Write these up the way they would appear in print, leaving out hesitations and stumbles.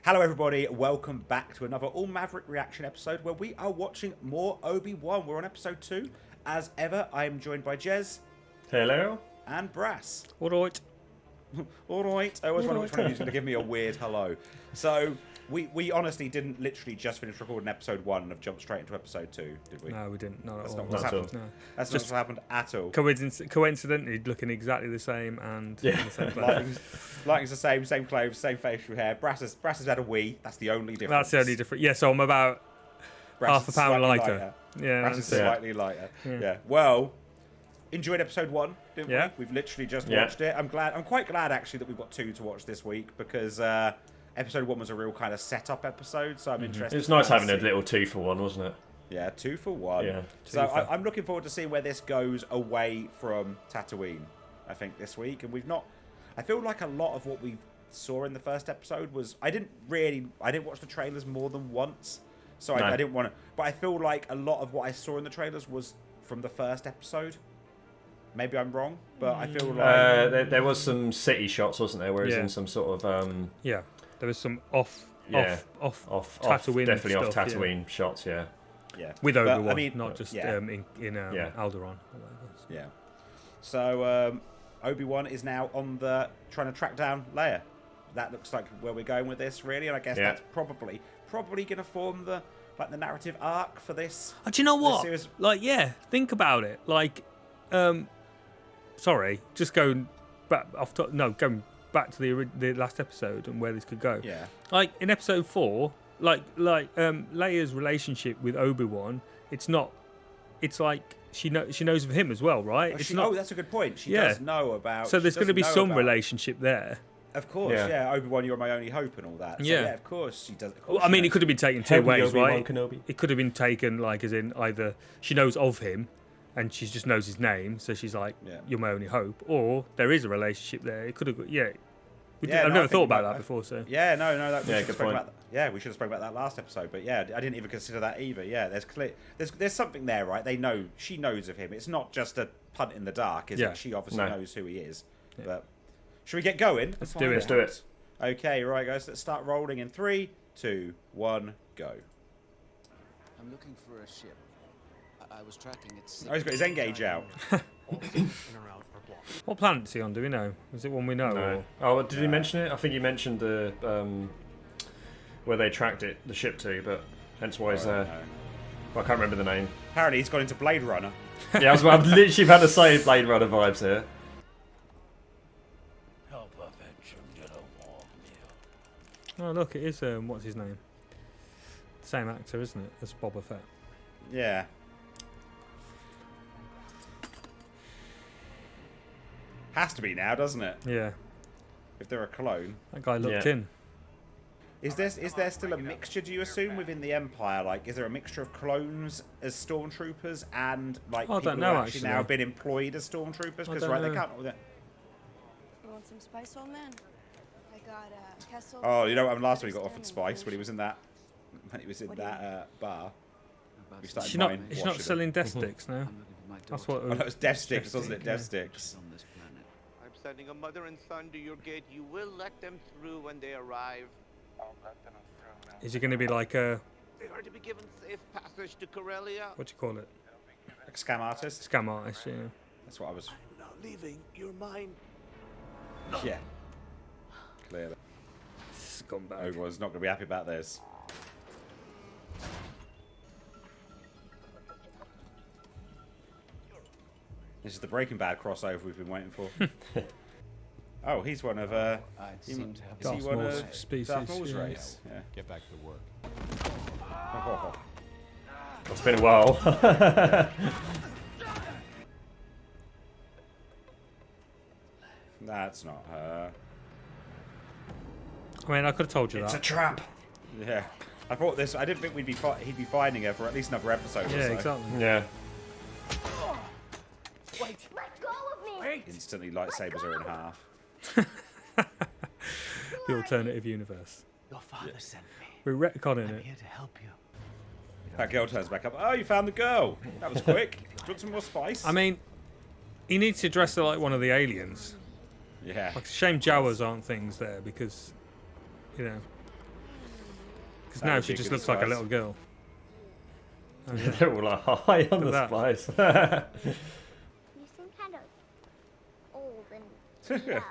Hello everybody, welcome back to another All Maverick reaction episode where we are watching more Obi-Wan. We're on episode 2. As ever, I am joined by Jez. Hello. And Brass. Alright. Alright. I always wonder which one of you is going to give me a weird hello. So, we honestly didn't literally just finish recording episode 1 and have jumped straight into episode 2, did we? No, we didn't. Not That's at all. not what's happened. No. That's just not what's happened at all. Coincidentally, looking exactly the same and in the same place. Lighting's the same clothes, same facial hair. Brass has had a wee. That's the only difference. That's the only difference. Yeah, so I'm about half a pound lighter. Yeah, Brass is slightly lighter. Yeah. Well, enjoyed episode 1, didn't we? We've literally just watched it. I'm quite glad actually that we've got 2 to watch this week because episode 1 was a real kind of setup episode. So I'm interested. It's nice having a little 2 for 1, wasn't it? Yeah, 2 for 1. Yeah. So I'm looking forward to seeing where this goes away from Tatooine. I think this week, and we've not. I feel like a lot of what we saw in the first episode was I didn't watch the trailers more than once, so I didn't want to. But I feel like a lot of what I saw in the trailers was from the first episode. Maybe I'm wrong, but I feel like there was some city shots, wasn't there? Whereas in some sort of there was some off Tatooine, definitely stuff, off Tatooine shots, yeah. With Obi-Wan, I mean, not just in Alderaan. Yeah. So Obi-Wan is now on the trying to track down Leia. That looks like where we're going with this, really, and I guess that's probably going to form the narrative arc for this. Oh, do you know what? Series. Think about it. Sorry, just going back going back to the last episode and where this could go. Yeah. Like in episode 4, Leia's relationship with Obi-Wan, it's like she knows of him as well, right? That's a good point. She does know about. So there's going to be some relationship there. Of course, yeah. Obi-Wan, you're my only hope and all that. So, yeah, of course she does. Well, I mean, it could have been taken 2 ways, right? Kenobi. It could have been taken as in either she knows of him and she just knows his name, so she's like, "You're my only hope," or there is a relationship there. It could have, I've never thought about that before, so. Yeah, no, we good point. we should have spoken about that last episode, but yeah, I didn't even consider that either. Yeah, there's something there, right? She knows of him. It's not just a punt in the dark, is it? She obviously knows who he is. Yeah. But should we get going? Let's do it. Okay, right, guys, let's start rolling in 3, 2, 1, go. I'm looking for a ship. I was tracking its. Oh, he's got his engage out. What planet is he on? Do we know? Is it one we know? No. Oh, did he mention it? I think he mentioned the where they tracked the ship to, but hence why he's there. Well, I can't remember the name. Apparently, he's gone into Blade Runner. Yeah, I've literally about to say Blade Runner vibes here. Oh, look, it is. What's his name? Same actor, isn't it? As Boba Fett. Yeah. Has to be now, doesn't it? Yeah. If they're a clone. That guy looked in. Is there still a mixture, do you assume, within the Empire? Like, is there a mixture of clones as stormtroopers and people who have actually now been employed as stormtroopers? Because they can't. You want some spice, old man? I got a Kessel. Oh, you know what? Last time he got offered spice when he was in that bar. She's not selling death sticks now. That's what. Oh, that was death sticks, wasn't it? Death sticks. I'm sending a mother and son to your gate. You will let them through when they arrive. Is it going to be like a? They are to be given safe passage to Corellia. What do you call it? Like a scam artist. Scam artist, yeah. That's what I was. I'm not leaving. You're mine. Yeah. Clearly. Scumbag. Obi-Wan's not going to be happy about this. This is the Breaking Bad crossover we've been waiting for. Oh, he's one of Is Darth he one Maul's of species, Darth Maul's yeah. race? Yeah. Get back to work. It's been a while. That's not her. I mean, I could have told you It's that. a trap. Yeah. I thought this. I didn't think he'd be finding her for at least another episode. Yeah, or so. exactly. Yeah. Wait. Let go of me. Instantly lightsabers her in half. The alternative universe. Your father sent me. We're retconning it. Here to help you. That girl turns back up. Oh, you found the girl. That was quick. Do you want some more spice? I mean, he needs to dress her like one of the aliens. yeah. Like, shame Jawas aren't things there because, you know. Because now she just looks like a little girl. They're all like high on the spice. You seem kind of old and beat up.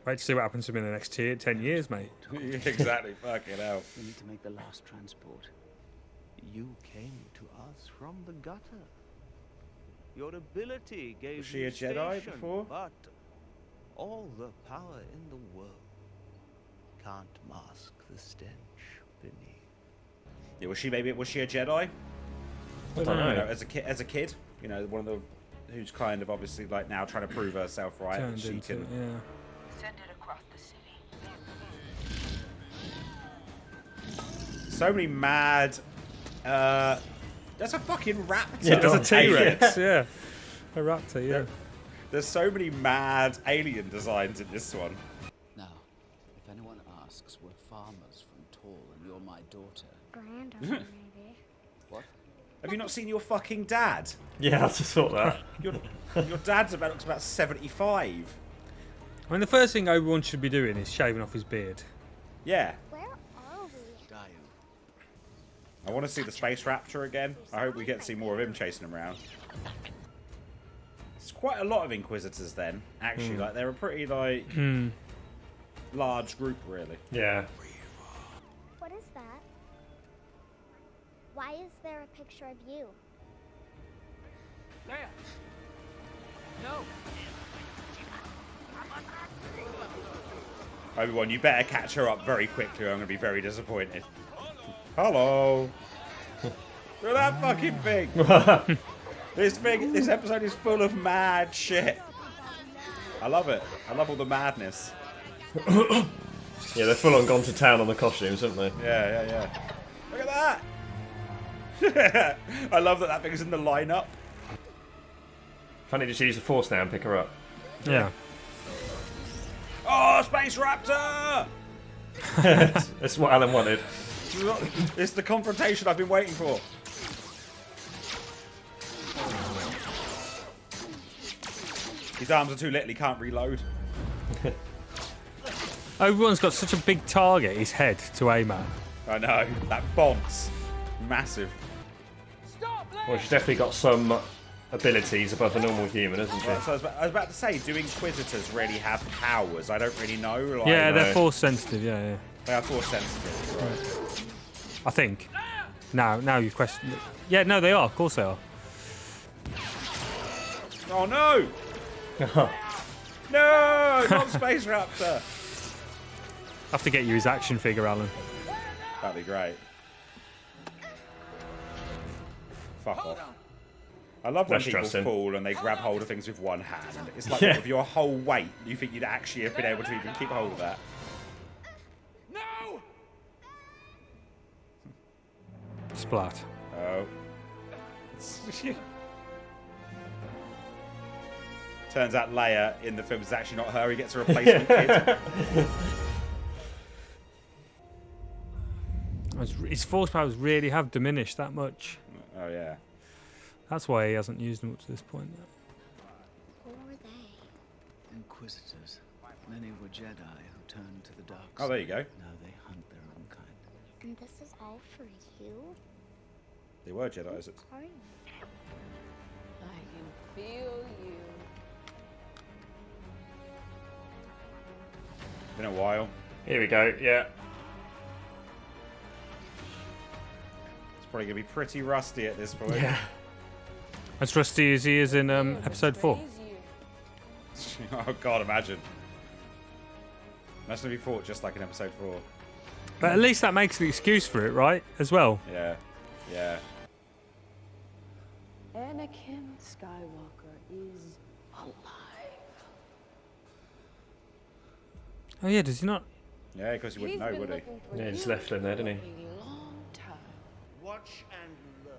Wait to see what happens to him in the next 10 years, mate. Exactly, fucking hell. We need to make the last transport. You came to us from the gutter. Your ability gave Was she you a Jedi station, before? But all the power in the world can't mask the stench beneath. Yeah, was she a Jedi? I don't know. You know, as a kid, you know, one of the who's kind of obviously like now trying to prove herself right. Turned She into can. it, yeah. Send it across the city. So many mad. There's a fucking raptor. Yeah, there's a alien. T-Rex, yeah. A raptor, yeah. There's so many mad alien designs in this one. Now, if anyone asks, we're farmers from Tall, and you're my daughter. Granddaughter, maybe. What? Have you not seen your fucking dad? Yeah, I just thought that. Your dad's looks about 75. I mean, the first thing Obi-Wan should be doing is shaving off his beard. Yeah. Where are we? Daiyu. I want to see the space raptor again. I hope we get to see more of him chasing him around. It's quite a lot of inquisitors then, actually. Like they're a pretty like large group, really. Yeah. What is that? Why is there a picture of you? Leia! No! Obi-Wan, you better catch her up very quickly or I'm going to be very disappointed. Hello! Look at that fucking thing! This episode is full of mad shit. I love it. I love all the madness. Yeah, they're full on gone to town on the costumes, haven't they? Yeah. Look at that! I love that thing's in the lineup. Funny to use the Force now and pick her up. Yeah. Oh, Space Raptor! That's what Alan wanted. It's the confrontation I've been waiting for. His arms are too little, he can't reload. Obi-Wan's got such a big target, his head, to aim at. I know, that bounce. Massive. Well, she's definitely got some abilities above the normal human, isn't she? Right, so I was about to say, do Inquisitors really have powers? I don't really know. Like, Yeah, they're force sensitive, yeah. They are force sensitive, right. I think. Now you question it. Yeah, no, they are. Of course they are. Oh no! No! Not Space Raptor! I have to get you his action figure, Alan. That'd be great. Fuck off. I love when That's people trusting. fall and they grab hold of things with one hand. It's like Yeah. with your whole weight, you think you'd actually have been able to even keep hold of that. No! Splat. Oh. Turns out Leia in the film is actually not her, he gets a replacement kid. His force powers really have diminished that much. Oh yeah. That's why he hasn't used them up to this point. Who are they? Inquisitors. Many were Jedi who turned to the dark side. Oh, there you go. Now they hunt their own kind. And this is all for you? They were Jedi, is it? Are you? I can feel you. Been a while. Here we go, yeah. It's probably gonna be pretty rusty at this point. Yeah. As rusty as he is in episode 4. Oh god, imagine. Imagine if he fought just like in episode 4. But at least that makes the excuse for it, right? As well. Yeah. Yeah. Anakin Skywalker is alive. Oh yeah, does he not? Yeah, because he wouldn't know, would he? Yeah, he just left him there, didn't he? A long time. Watch and learn.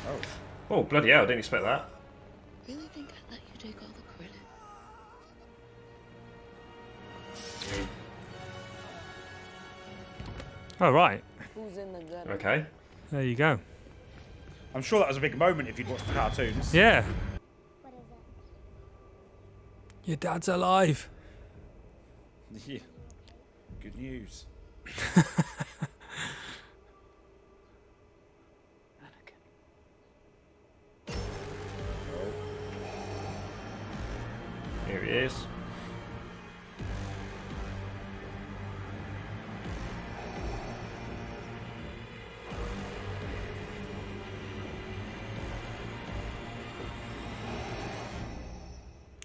Oh. Oh, bloody hell, didn't expect that. Really think I'd let you take all the credit? Oh right. Who's in the gutter? Okay. There you go. I'm sure that was a big moment if you'd watched the cartoons. Yeah. What is it? Your dad's alive. Yeah. Good news. Here he is.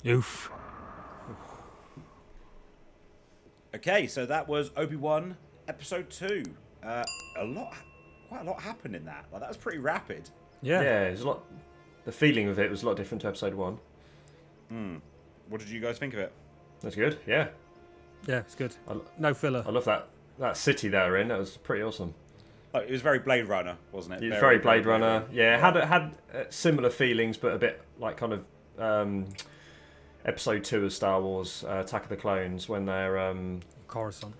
Oof. Okay, so that was Obi-Wan Episode 2. Quite a lot happened in that. Like, that was pretty rapid. Yeah. Yeah, there's a lot. The feeling of it was a lot different to episode 1. What did you guys think of it? That's good. Yeah, Yeah, it's good. No filler. I love that city they were in. That was pretty awesome. Oh, it was very Blade Runner, wasn't it? It was very Blade Runner. Yeah, it had similar feelings, but a bit like kind of episode 2 of Star Wars, Attack of the Clones, when they're Coruscant.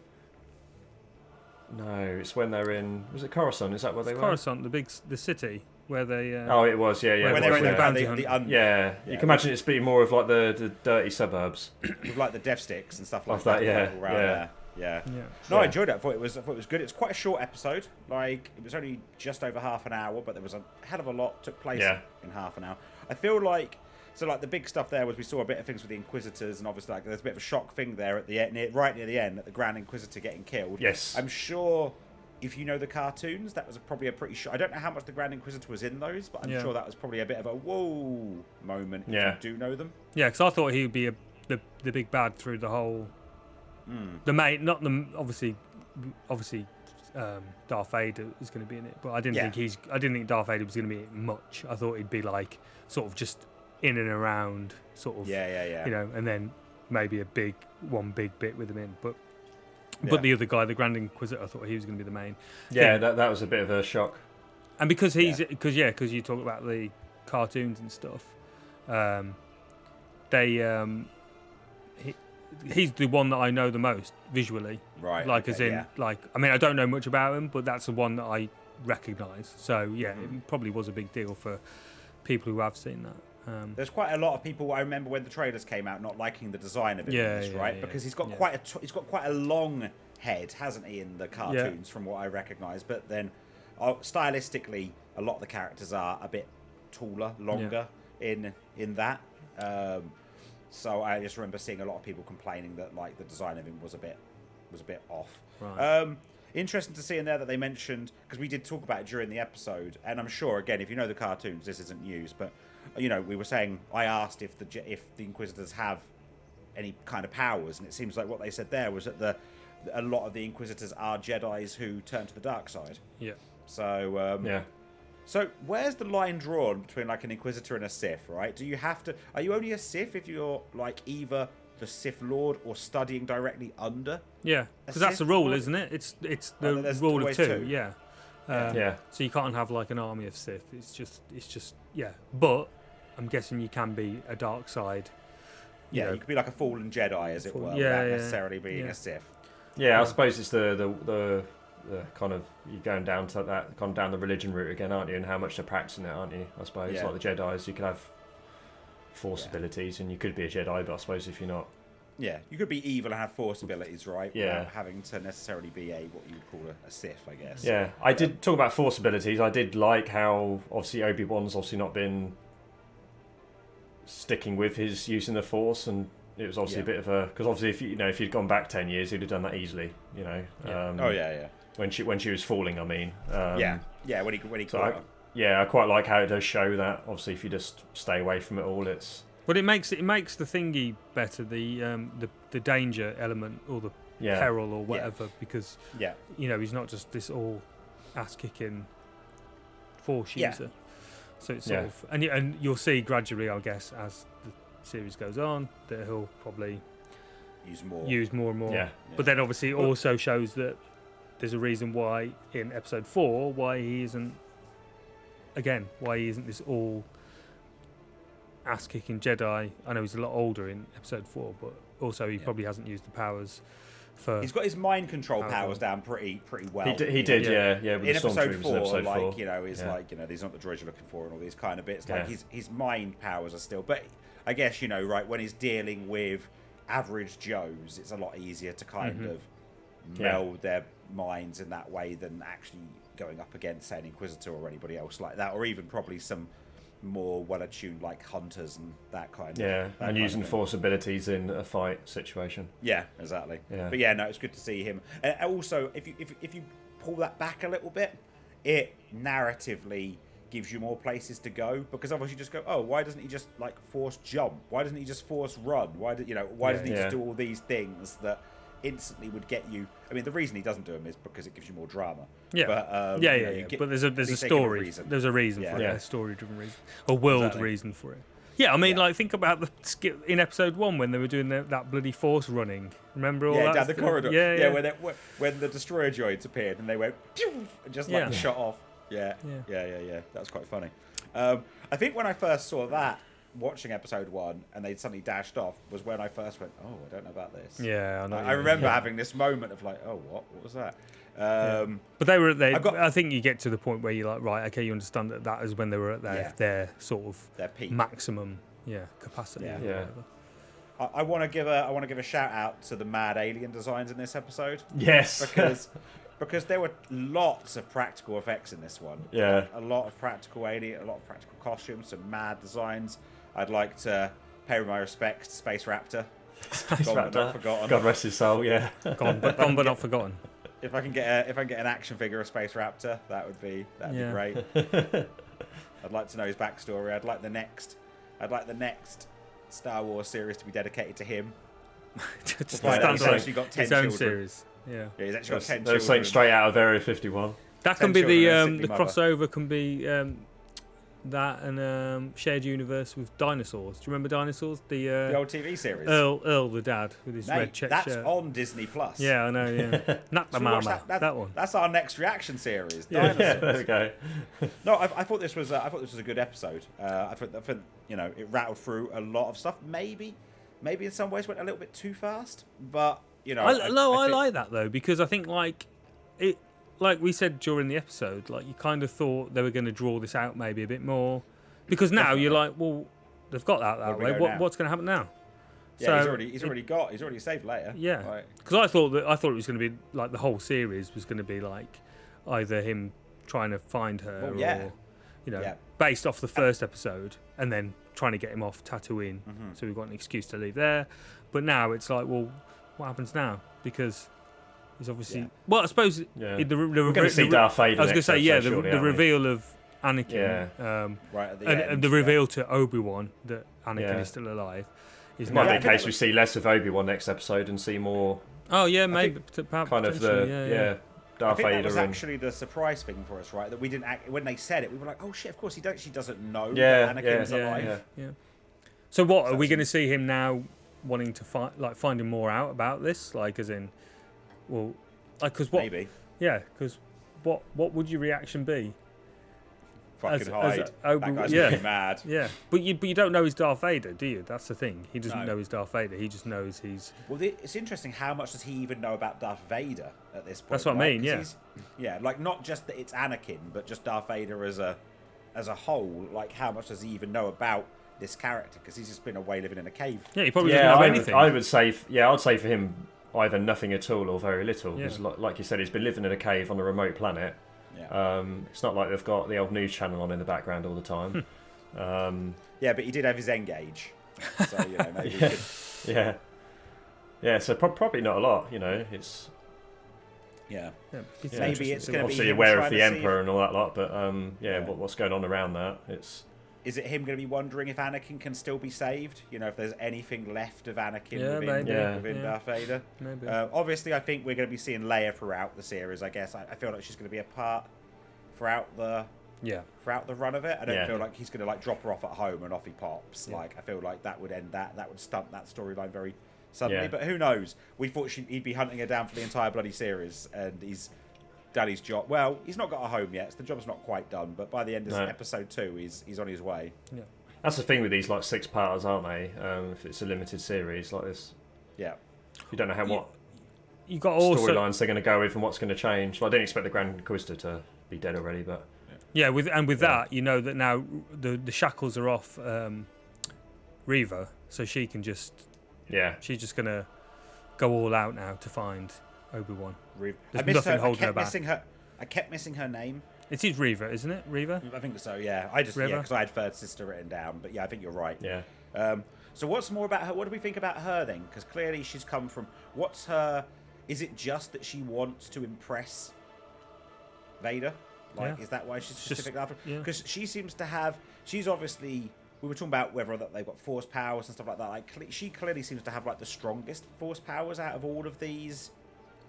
no, it's when they're in. Was it Coruscant? Is that where they were? Coruscant, the city where they. Oh, it was. Yeah. When When they they were were in in the bounty yeah, you can imagine it's being more of like the dirty suburbs. with like the death sticks and stuff like Of that, yeah, all around yeah. there. Yeah. Yeah. No, Yeah. I enjoyed it. I thought it was good. It's quite a short episode. Like, it was only just over half an hour, but there was a hell of a lot took place in half an hour. I feel like the big stuff there was we saw a bit of things with the Inquisitors, and obviously like there's a bit of a shock thing there at the end, right near the end, at the Grand Inquisitor getting killed. Yes. I'm sure if you know the cartoons, that was probably a pretty I don't know how much the Grand Inquisitor was in those, but I'm sure that was probably a bit of a whoa moment if you do know them. Yeah, because I thought he would be the big bad through the whole. The main, not the obviously, Darth Vader is going to be in it, but I didn't think Darth Vader was going to be in it much. I thought he'd be like sort of just in and around, sort of. Yeah. You know, and then maybe one big bit with him in, but the other guy, the Grand Inquisitor, I thought he was going to be the main. Yeah, that was a bit of a shock. And because because you talk about the cartoons and stuff, he's the one that I know the most visually. Right. Like as in like I mean I don't know much about him, but that's the one that I recognise. So yeah, it probably was a big deal for people who have seen that. There's quite a lot of people. I remember when the trailers came out, not liking the design of it, right? Because he's got quite a long head, hasn't he, in the cartoons, from what I recognise. But then, stylistically, a lot of the characters are a bit taller, longer in that. So I just remember seeing a lot of people complaining that like the design of him was a bit off. Right. Interesting to see in there that they mentioned, because we did talk about it during the episode, and I'm sure again if you know the cartoons, this isn't news, but you know we were saying I asked if the Inquisitors have any kind of powers, and it seems like what they said there was that a lot of the Inquisitors are Jedis who turn to the dark side. Yeah. So So where's the line drawn between like an Inquisitor and a Sith, right? Do you have to? Are you only a Sith if you're like either the Sith Lord or studying directly under? Yeah, because that's the Sith rule, Lord? isn't it? It's the there's rule of always two. two. Yeah. Yeah. So you can't have like an army of Sith. It's just yeah. But I'm guessing you can be a dark side. You know. could be like a fallen Jedi, as it were, without necessarily being a Sith. Yeah, I suppose it's the kind of you're going down to that kind of down the religion route again, aren't you? And how much they're practicing it, aren't you? I suppose like the Jedi's, you can have Force abilities, and you could be a Jedi, but I suppose if you're not, you could be evil and have Force abilities, right? Yeah. Without having to necessarily be what you would call a Sith, I guess. Yeah, I did talk about Force abilities. I did like how obviously Obi-Wan's obviously not been sticking with his using the Force, and it was obviously a bit of a because obviously if you'd gone back 10 years, he'd have done that easily. You know. When she was falling, I mean. When he caught her. Yeah, I quite like how it does show that. Obviously, if you just stay away from it all, it's. But it makes the thingy better, the danger element or the peril or whatever, because he's not just this all ass kicking Force user. So it's sort of and you'll see gradually, I guess, as the series goes on, that he'll probably use more and more. Yeah. But then obviously it also shows that there's a reason why in episode 4 why he isn't this all ass kicking Jedi. I know he's a lot older in episode 4, but also he probably hasn't used the powers for. He's got his mind control powers down pretty well. He did, yeah. With in the episode Stormtroopers 4, in episode 4. he's like, these aren't the droids you're looking for and all these kind of bits. Like his mind powers are still, but I guess right when he's dealing with average Joes, it's a lot easier to kind of meld their minds in that way than actually going up against, say, an Inquisitor or anybody else like that, or even probably some more well-attuned like hunters and that kind of... Yeah, and using Force abilities in a fight situation. Yeah, exactly. Yeah. But yeah, no, it's good to see him. And also, if you pull that back a little bit, it narratively gives you more places to go, because otherwise you just go, oh, why doesn't he just like force jump? Why doesn't he just force run? Why doesn't he just do all these things that instantly would get you? I mean, the reason he doesn't do them is because it gives you more drama. Yeah, but, but there's a story. There's a reason for it, a story-driven reason, a world reason for it. Yeah, I mean, like, think about the skit in episode 1 when they were doing that bloody force running. Remember all that? Yeah, down the corridor. Yeah. When the destroyer droids appeared and they went pew, and just like shot off. Yeah. That was quite funny. I think when I first saw that, watching episode 1, and they'd suddenly dashed off, was when I first went, oh, I don't know about this. Yeah, I know. I remember having this moment of like, oh, what was that? But they were there. I think you get to the point where you're like, right, okay, you understand that is when they were at their sort of their peak, maximum, capacity. Yeah. I want to give a shout out to the mad alien designs in this episode. Yes, because there were lots of practical effects in this one. Yeah, like a lot of practical alien, a lot of practical costumes, some mad designs. I'd like to pay my respects to Space Raptor. But not forgotten. God rest his soul. Yeah, gone but not forgotten. If I can get an action figure of Space Raptor, that'd be great. I'd like to know his backstory. I'd like the next Star Wars series to be dedicated to him. He's actually got 10 children. Series. Yeah, he's actually got 10 children. They're saying straight out of Area 51. That can be the crossover. Can be that and shared universe with dinosaurs. Do you remember dinosaurs? The old TV series. Earl, the dad with his red check shirt. That's on Disney Plus. Yeah, I know. Yeah, not the mama. That one. That's our next reaction series. Yeah, dinosaurs. there we go. No, I thought this was a good episode. I thought it rattled through a lot of stuff. Maybe in some ways went a little bit too fast, but I like that though, because I think like we said during the episode, like you kind of thought they were going to draw this out maybe a bit more, because now you're like, well, they've got that way. What's going to happen now? Yeah, so, he's already saved Leia. Yeah, because I thought it was going to be like the whole series was going to be like either him trying to find her or based off the first episode and then trying to get him off Tatooine, so we've got an excuse to leave there. But now it's like, well, what happens now? Because he's obviously well, I suppose we're going to see Darth Vader. I was going to say the reveal of Anakin, right at the end, and the reveal to Obi-Wan that Anakin is still alive. It might be the case we see less of Obi-Wan next episode and see more. Oh yeah, maybe kind of the Darth Vader. That was actually the surprise thing for us, right? That we didn't when they said it, we were like, oh shit, of course she doesn't know that Anakin's alive. Yeah. So what are we going to see him now wanting to finding more out about this? Like, as in, well, like, because what? Maybe. Yeah, because what would your reaction be? Fucking hide. That guy's really mad. Yeah, but you don't know he's Darth Vader, do you? That's the thing. He doesn't know he's Darth Vader. He just knows he's. Well, it's interesting how much does he even know about Darth Vader at this point. That's what I mean. Yeah. Yeah, like not just that it's Anakin, but just Darth Vader as a whole. Like, how much does he even know about this character? Because he's just been away living in a cave. Yeah, he probably doesn't know anything. I would say, I'd say for him either nothing at all or very little. Because, like you said, he's been living in a cave on a remote planet. Yeah. It's not like they've got the old news channel on in the background all the time. Yeah, but he did have his Engage, so maybe. He could... Yeah. So probably not a lot. It's. Yeah. Maybe it's going to be obviously aware of the Emperor and all that lot, but what's going on around that? Is it him going to be wondering if Anakin can still be saved? If there's anything left of Anakin within Darth Vader. Maybe. Obviously, I think we're going to be seeing Leia throughout the series. I guess I feel like she's going to be a part throughout the run of it. I don't feel like he's going to drop her off at home and off he pops. I feel like that would end that would stunt that storyline very suddenly. But who knows? We thought he'd be hunting her down for the entire bloody series, and he's done his job. Well, he's not got a home yet, so the job's not quite done, but by the end of episode 2 he's on his way. Yeah, that's the thing with these 6-parters, aren't they? If it's a limited series like this, you don't know what you got storylines they're going to go with and what's going to change. I didn't expect the Grand Inquisitor to be dead already, but with that, that now the shackles are off Reva, so she can just she's just going to go all out now to find Obi-Wan. I missed her. I kept missing her name. It is Reva, isn't it? Reva? I think so, yeah. Because I had third sister written down. But yeah, I think you're right. Yeah. So what's more about her? What do we think about her then? Because clearly she's come from... What's her... Is it just that she wants to impress Vader? Like, is that why she's specifically after? Because she seems to have... She's obviously... We were talking about whether or not they've got force powers and stuff like that. Like, she clearly seems to have like the strongest force powers out of all of these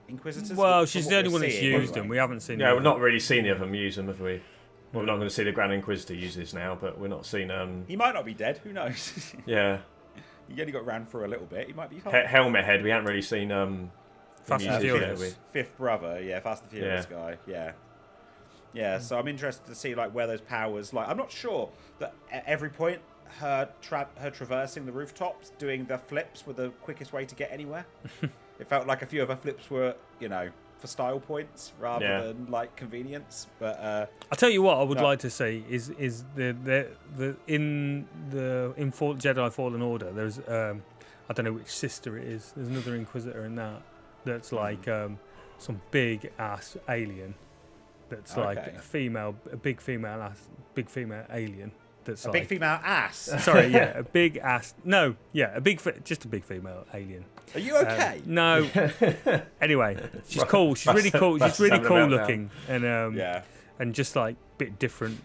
Inquisitors. Well, she's the only one that's used them. We haven't seen. Yeah, we've not really seen the other them use them, have we? Well, we're not going to see the Grand Inquisitor use this now, but we're not seeing. He might not be dead. Who knows? Yeah. He only got ran for a little bit. He might be fine. Helmet Head. We haven't really seen. Fast and Furious. Fifth brother. Yeah, Fast and Furious guy. Yeah. Yeah. So I'm interested to see like where those powers. Like, I'm not sure that at every point her traversing the rooftops, doing the flips were the quickest way to get anywhere. It felt like a few of her flips were, for style points rather than like convenience. But I'll tell you what I would like to see is the in Jedi Fallen Order. There's I don't know which sister it is. There's another Inquisitor in that's like some big ass alien. That's like a big female alien. That's big female ass. Sorry, yeah, a big ass. No, yeah, just a big female alien. Are you okay? No. Anyway, she's cool. She's really cool. She's really cool looking, and and just like a bit different.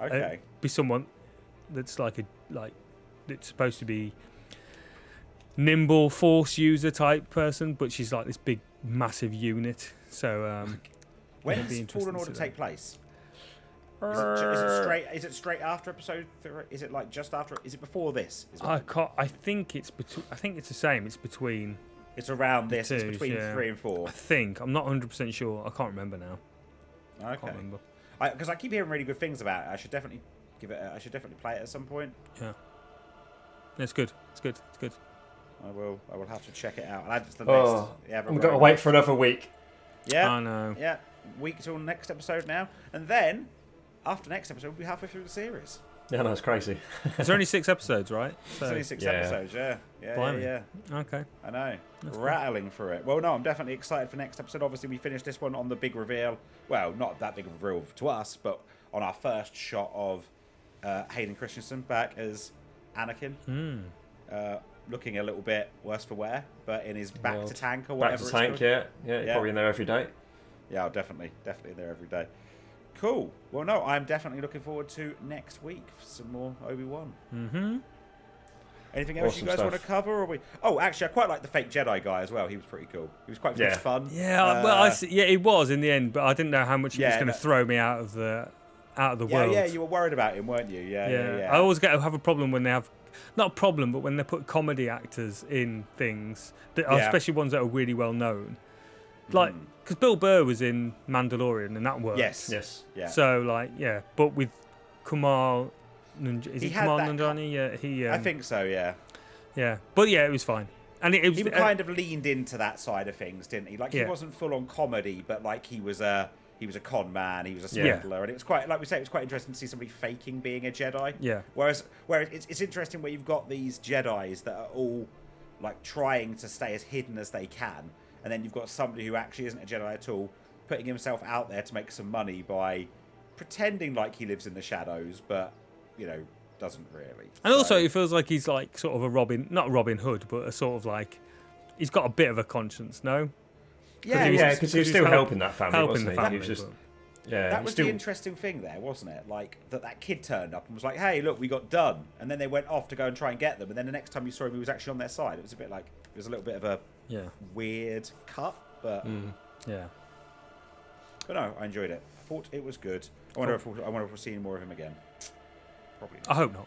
Okay. Be someone that's it's supposed to be nimble force user type person, but she's like this big massive unit. So when does Fallen Order take place? Is it straight after episode 3? Is it like just after? Is it before this? I think it's the same. It's between. It's around this. It's between 3 and 4. I think. I'm not 100% sure. I can't remember now. Okay. I can't remember. Because I keep hearing really good things about it. I should definitely I should definitely play it at some point. Yeah. It's good. It's good. I will have to check it out. I'll add it to the list. We've got to wait for another week. Yeah. I know. Yeah. Week till next episode now, and then. After next episode, we'll be halfway through the series. Yeah, no, it's crazy. There's only 6 episodes, right? It's only 6 episodes, yeah. Okay. I know. That's rattling through it. Well, no, I'm definitely excited for next episode. Obviously, we finished this one on the big reveal. Well, not that big of a reveal to us, but on our first shot of Hayden Christensen back as Anakin. Looking a little bit worse for wear, but in his back to tank or whatever. Back to tank, yeah. Probably in there every day. Yeah, definitely in there every day. Cool. Well, no, I'm definitely looking forward to next week for some more Obi-Wan. Mm-hmm. Anything else you guys want to cover? Or we? Oh, actually, I quite like the fake Jedi guy as well. He was pretty cool. He was quite fun. Yeah, it was in the end, but I didn't know how much it was going to throw me out of the world. Yeah, you were worried about him, weren't you? Yeah. I always have a problem when they have. Not a problem, but when they put comedy actors in things, especially ones that are really well known. Like, because Bill Burr was in Mandalorian and that worked. Yes. Yeah. So, but with Kumail Nanjiani? Yeah, I think so, yeah. Yeah, but it was fine. And he kind of leaned into that side of things, didn't he? Like, he wasn't full on comedy, but like he was a con man, he was a swindler, and it was quite, like we say, it was quite interesting to see somebody faking being a Jedi. Yeah. Whereas it's interesting where you've got these Jedis that are all like trying to stay as hidden as they can. And then you've got somebody who actually isn't a Jedi at all, putting himself out there to make some money by pretending like he lives in the shadows, but, doesn't really. And also, it feels like he's like sort of not Robin Hood, but a sort of like, he's got a bit of a conscience, no? Yeah, because he was still helping that family, wasn't he? Family, he was just, that was the interesting thing there, wasn't it? Like, that kid turned up and was like, hey, look, we got done. And then they went off to go and try and get them. And then the next time you saw him, he was actually on their side. It was a bit like, it was a little bit of a weird cut, but yeah. But no, I enjoyed it. I thought it was good. I wonder if we're seeing more of him again. Probably not. I hope not.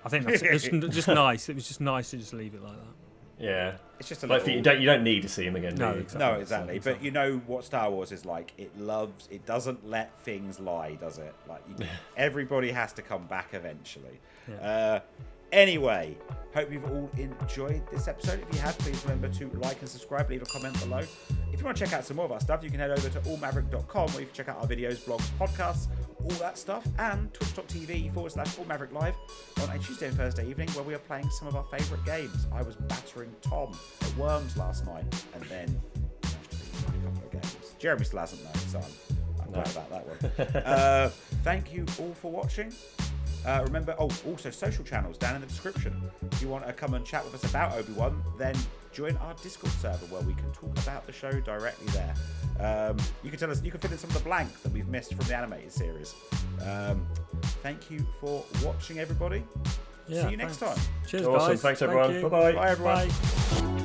I think it's just nice. It was just nice to just leave it like that. Yeah, it's just you don't need to see him again. No, exactly. But you know what Star Wars is like. It doesn't let things lie, does it? Like everybody has to come back eventually. Yeah. Anyway, hope you've all enjoyed this episode. If you have, please remember to like and subscribe, leave a comment below. If you want to check out some more of our stuff, you can head over to allmaverick.com where you can check out our videos, blogs, podcasts, all that stuff, and twitch.tv/allmaverick live on a Tuesday and Thursday evening where we are playing some of our favourite games. I was battering Tom at Worms last night and then managed to Jeremy still hasn't known, so I'm glad about that one. Thank you all for watching. Remember, also social channels down in the description. If you want to come and chat with us about Obi-Wan, then join our Discord server where we can talk about the show directly there. You can tell us, you can fill in some of the blanks that we've missed from the animated series. Thank you for watching, everybody. See you next time. Cheers, awesome. guys. Thanks, everyone. Bye-bye. Bye, everyone. Bye.